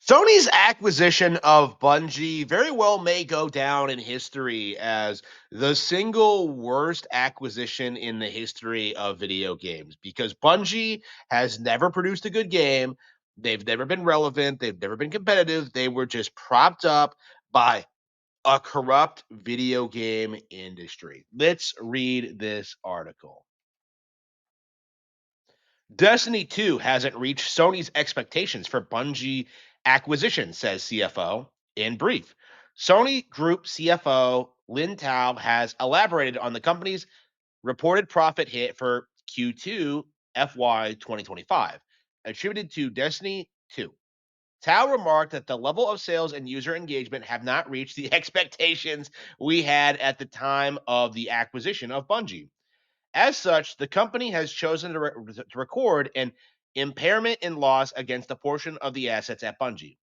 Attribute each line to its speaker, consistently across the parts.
Speaker 1: Sony's acquisition of Bungie very well may go down in history as the single worst acquisition in the history of video games because Bungie has never produced a good game. They've never been relevant. They've never been competitive. They were just propped up by a corrupt video game industry. Let's read this article. Destiny 2 hasn't reached Sony's expectations for Bungie acquisition, says CFO. In brief, Sony Group CFO Lin Tao has elaborated on the company's reported profit hit for Q2 FY 2025, attributed to Destiny 2. Tao remarked that the level of sales and user engagement have not reached the expectations we had at the time of the acquisition of Bungie. As such, the company has chosen to record an impairment and loss against a portion of the assets at Bungie.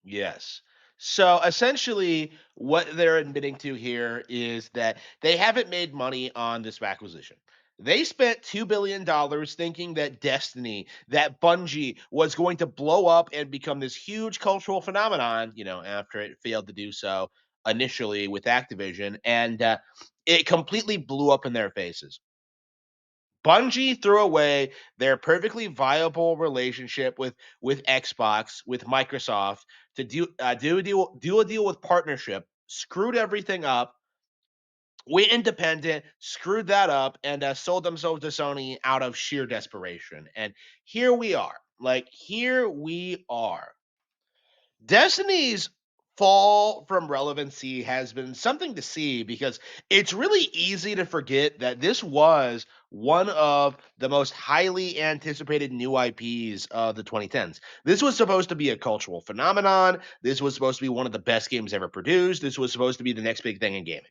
Speaker 1: Yes. So essentially, what they're admitting to here is that they haven't made money on this acquisition. They spent $2 billion thinking that Destiny, that Bungie was going to blow up and become this huge cultural phenomenon, after it failed to do so initially with Activision. And it completely blew up in their faces. Bungie threw away their perfectly viable relationship with Xbox, with Microsoft, to do a deal with partnership, screwed everything up, went independent, screwed that up, and sold themselves to Sony out of sheer desperation. And here we are. Like here we are. Destiny's fall from relevancy has been something to see because it's really easy to forget that this was one of the most highly anticipated new IPs of the 2010s. This was supposed to be a cultural phenomenon. This was supposed to be one of the best games ever produced. This was supposed to be the next big thing in gaming.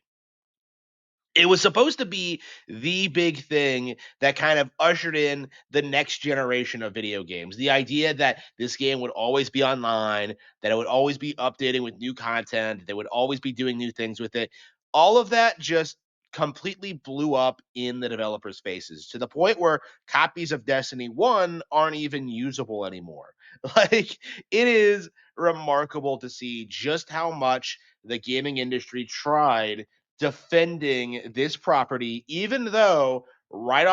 Speaker 1: It was supposed to be the big thing that kind of ushered in the next generation of video games. The idea that this game would always be online, that it would always be updating with new content, that they would always be doing new things with it. All of that just completely blew up in the developers' faces to the point where copies of Destiny 1 aren't even usable anymore. Like, it is remarkable to see just how much the gaming industry tried defending this property, even though right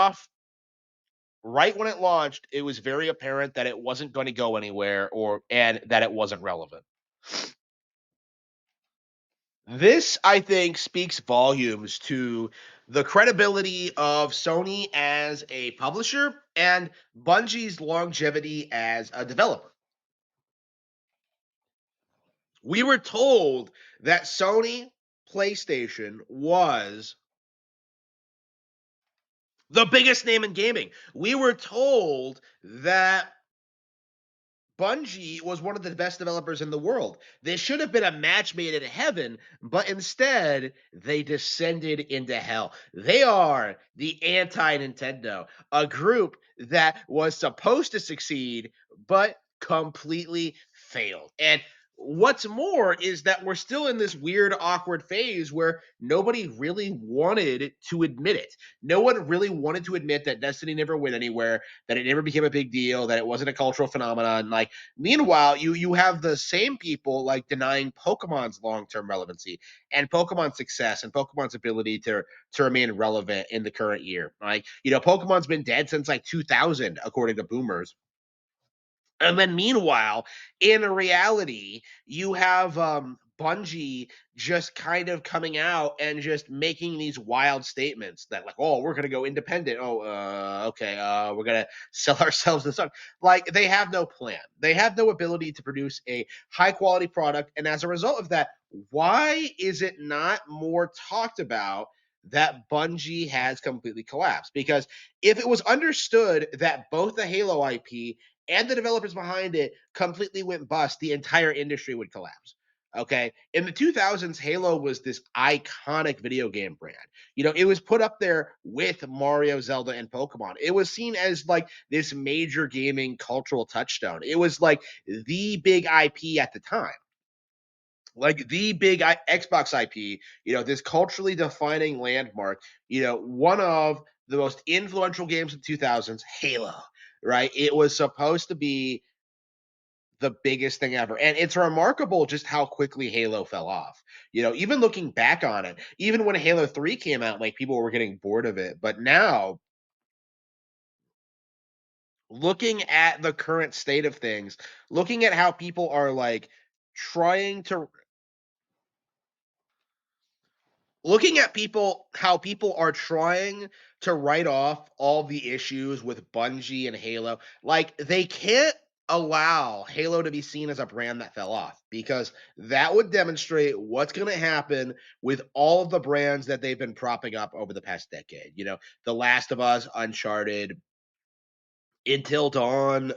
Speaker 1: when it launched, it was very apparent that it wasn't going to go anywhere and that it wasn't relevant. This, I think, speaks volumes to the credibility of Sony as a publisher and Bungie's longevity as a developer. We were told that Sony PlayStation was the biggest name in gaming. We were told that Bungie was one of the best developers in the world. They should have been a match made in heaven, but instead they descended into hell. They are the anti Nintendo, a group that was supposed to succeed, but completely failed. And what's more is that we're still in this weird, awkward phase where nobody really wanted to admit it. No one really wanted to admit that Destiny never went anywhere, that it never became a big deal, that it wasn't a cultural phenomenon. Like, meanwhile, you have the same people like denying Pokemon's long term relevancy and Pokemon's success and Pokemon's ability to remain relevant in the current year. Like, Pokemon's been dead since like 2000, according to boomers. And then meanwhile, in reality, you have Bungie just kind of coming out and just making these wild statements that like, oh, we're gonna go independent. Oh, okay, we're gonna sell ourselves to some. Like they have no plan. They have no ability to produce a high quality product, and as a result of that, why is it not more talked about that Bungie has completely collapsed? Because if it was understood that both the Halo IP and the developers behind it completely went bust, the entire industry would collapse. Okay. In the 2000s, Halo was this iconic video game brand. It was put up there with Mario, Zelda, and Pokemon. It was seen as like this major gaming cultural touchstone. It was like the big IP at the time, like the big Xbox IP, this culturally defining landmark, one of the most influential games of the 2000s, Halo. right? It was supposed to be the biggest thing ever. And it's remarkable just how quickly Halo fell off. Even looking back on it, even when Halo 3 came out, like people were getting bored of it. But now, looking at the current state of things, looking at how people are like trying to looking at people how people are trying to write off all the issues with Bungie and Halo, like they can't allow Halo to be seen as a brand that fell off because that would demonstrate what's going to happen with all of the brands that they've been propping up over the past decade. The Last of Us, Uncharted, Until Dawn,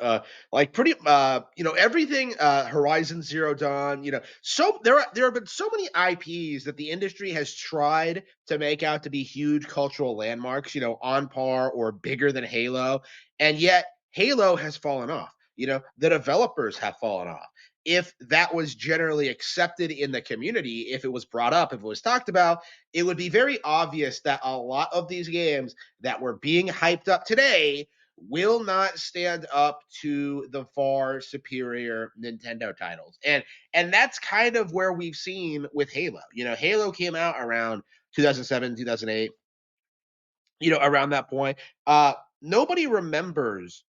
Speaker 1: like pretty, everything, Horizon Zero Dawn, so there have been so many IPs that the industry has tried to make out to be huge cultural landmarks, on par or bigger than Halo, and yet Halo has fallen off. The developers have fallen off. If that was generally accepted in the community, if it was brought up, if it was talked about, it would be very obvious that a lot of these games that were being hyped up today will not stand up to the far superior Nintendo titles. And that's kind of where we've seen with Halo. Halo came out around 2007, 2008, around that point. Nobody remembers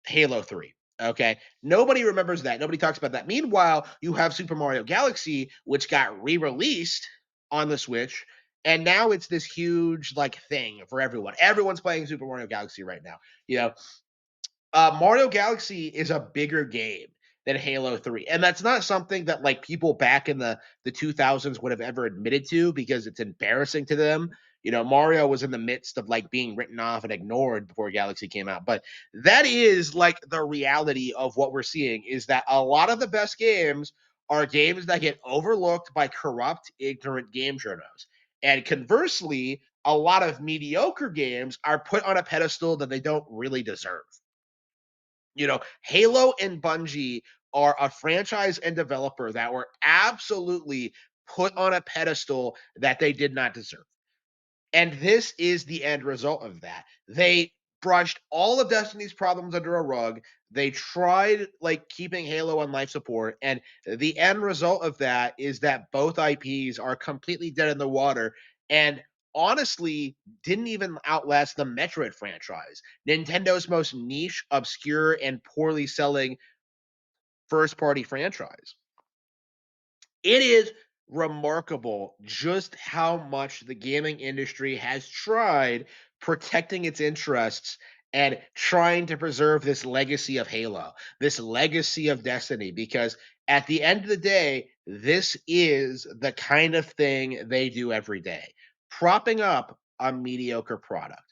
Speaker 1: Halo 3. Okay. Nobody remembers that. Nobody talks about that. Meanwhile, you have Super Mario Galaxy, which got re-released on the Switch, and now it's this huge like thing for everyone. Everyone's playing Super Mario Galaxy right now. You know, Mario Galaxy is a bigger game than Halo 3. And that's not something that like people back in the 2000s would have ever admitted to because it's embarrassing to them. Mario was in the midst of like being written off and ignored before Galaxy came out. But that is like the reality of what we're seeing is that a lot of the best games are games that get overlooked by corrupt, ignorant game journals. And conversely, a lot of mediocre games are put on a pedestal that they don't really deserve. Halo and Bungie are a franchise and developer that were absolutely put on a pedestal that they did not deserve. And this is the end result of that. They brushed all of Destiny's problems under a rug. They tried like keeping Halo on life support, and the end result of that is that both IPs are completely dead in the water. And honestly, didn't even outlast the Metroid franchise, Nintendo's most niche, obscure, and poorly selling first party franchise. It is remarkable just how much the gaming industry has tried protecting its interests and trying to preserve this legacy of Halo, this legacy of Destiny, because at the end of the day, this is the kind of thing they do every day, propping up a mediocre product.